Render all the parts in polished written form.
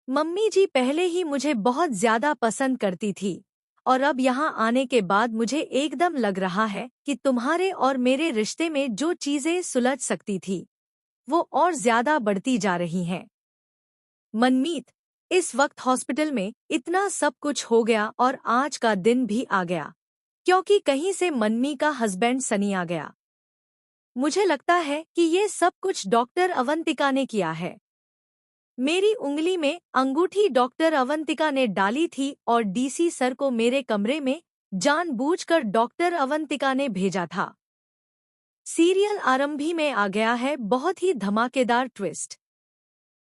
Mummy जी पहले ही मुझे बहुत ज्यादा पसंद करती थी और अब यहाँ आने के बाद मुझे एकदम लग रहा है कि तुम्हारे और मेरे रिश्ते में जो चीजें सुलझ सकती थी वो और ज्यादा बढ़ती जा रही हैं। मनमीत, इस वक्त हॉस्पिटल में इतना सब कुछ हो गया और आज का दिन भी आ गया क्योंकि कहीं से मन्मी का हस्बैंड सनी आ गया। मुझे लगता है कि ये सब कुछ डॉक्टर अवंतिका ने किया है। मेरी उंगली में अंगूठी डॉक्टर अवंतिका ने डाली थी और डीसी सर को मेरे कमरे में जानबूझकर डॉक्टर अवंतिका ने भेजा था। सीरियल आरंभी में आ गया है बहुत ही धमाकेदार ट्विस्ट।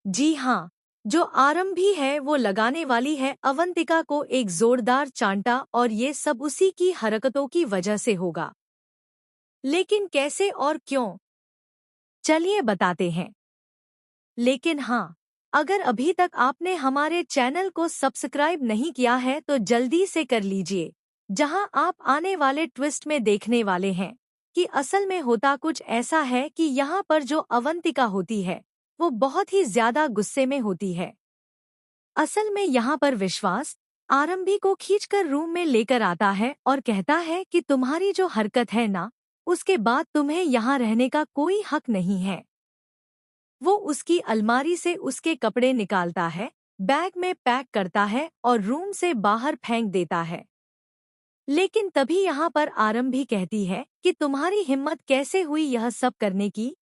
जी हाँ, जो आरंभी है वो लगाने वाली है अवंतिका को एक जोरदार चांटा और ये सब उसी की हरकतों की वजह से होगा। लेकिन कैसे और क्यों, चलिए बताते हैं। लेकिन हाँ, अगर अभी तक आपने हमारे चैनल को सब्सक्राइब नहीं किया है तो जल्दी से कर लीजिए, जहां आप आने वाले ट्विस्ट में देखने वाले हैं कि असल में होता कुछ ऐसा है कि यहाँ पर जो अवंतिका होती है वो बहुत ही ज्यादा गुस्से में होती है। असल में यहाँ पर विश्वास आरंभी को खींचकर रूम में लेकर आता है और कहता है कि तुम्हारी जो हरकत है ना, उसके बाद तुम्हें यहाँ रहने का कोई हक नहीं है। वो उसकी अलमारी से उसके कपड़े निकालता है, बैग में पैक करता है और रूम से बाहर फेंक देता है। लेकिन तभी यहाँ पर आरंभी कहती है कि तुम्हारी हिम्मत कैसे हुई यह सब करने की?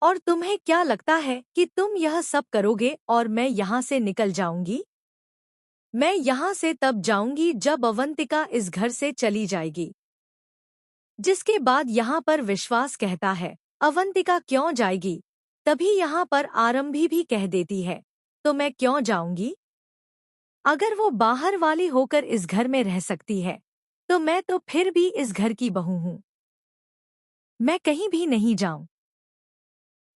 और तुम्हें क्या लगता है कि तुम यह सब करोगे और मैं यहाँ से निकल जाऊंगी? मैं यहाँ से तब जाऊंगी जब अवंतिका इस घर से चली जाएगी। जिसके बाद यहाँ पर विश्वास कहता है, अवंतिका क्यों जाएगी? तभी यहाँ पर आरंभी भी कह देती है, तो मैं क्यों जाऊंगी? अगर वो बाहर वाली होकर इस घर में रह सकती है तो मैं तो फिर भी इस घर की बहू हूँ। मैं कहीं भी नहीं जाऊं।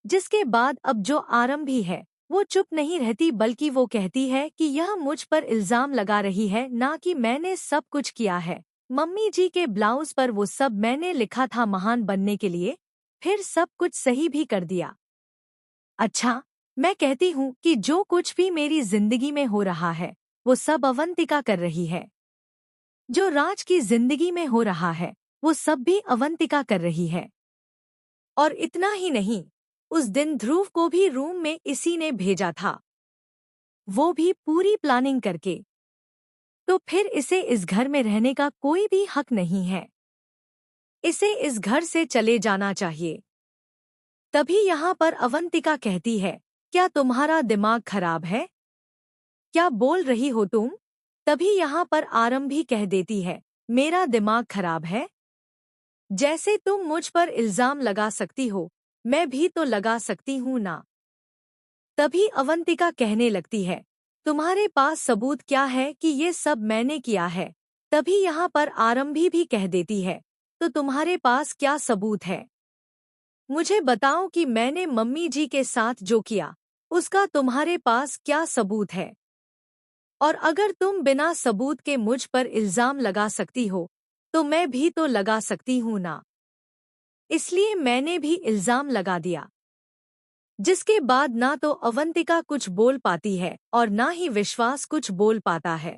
जिसके बाद अब जो आरंभी है वो चुप नहीं रहती बल्कि वो कहती है कि यह मुझ पर इल्जाम लगा रही है, ना कि मैंने सब कुछ किया है। मम्मी जी के ब्लाउज पर वो सब मैंने लिखा था महान बनने के लिए, फिर सब कुछ सही भी कर दिया। अच्छा, मैं कहती हूँ कि जो कुछ भी मेरी जिंदगी में हो रहा है वो सब अवंतिका कर रही है। जो राज की जिंदगी में हो रहा है वो सब भी अवंतिका कर रही है। और इतना ही नहीं, उस दिन ध्रुव को भी रूम में इसी ने भेजा था, वो भी पूरी प्लानिंग करके। तो फिर इसे इस घर में रहने का कोई भी हक नहीं है। इसे इस घर से चले जाना चाहिए। तभी यहाँ पर अवंतिका कहती है, क्या तुम्हारा दिमाग खराब है? क्या बोल रही हो तुम? तभी यहाँ पर आरंभी कह देती है, मेरा दिमाग खराब है? जैसे तुम मुझ पर इल्जाम लगा सकती हो, मैं भी तो लगा सकती हूँ ना। तभी अवंतिका कहने लगती है, तुम्हारे पास सबूत क्या है कि ये सब मैंने किया है? तभी यहाँ पर आरंभी भी कह देती है, तो तुम्हारे पास क्या सबूत है? मुझे बताओ कि मैंने मम्मी जी के साथ जो किया उसका तुम्हारे पास क्या सबूत है? और अगर तुम बिना सबूत के मुझ पर इल्जाम लगा सकती हो तो मैं भी तो लगा सकती हूँ ना। इसलिए मैंने भी इल्जाम लगा दिया। जिसके बाद ना तो अवंतिका कुछ बोल पाती है और ना ही विश्वास कुछ बोल पाता है।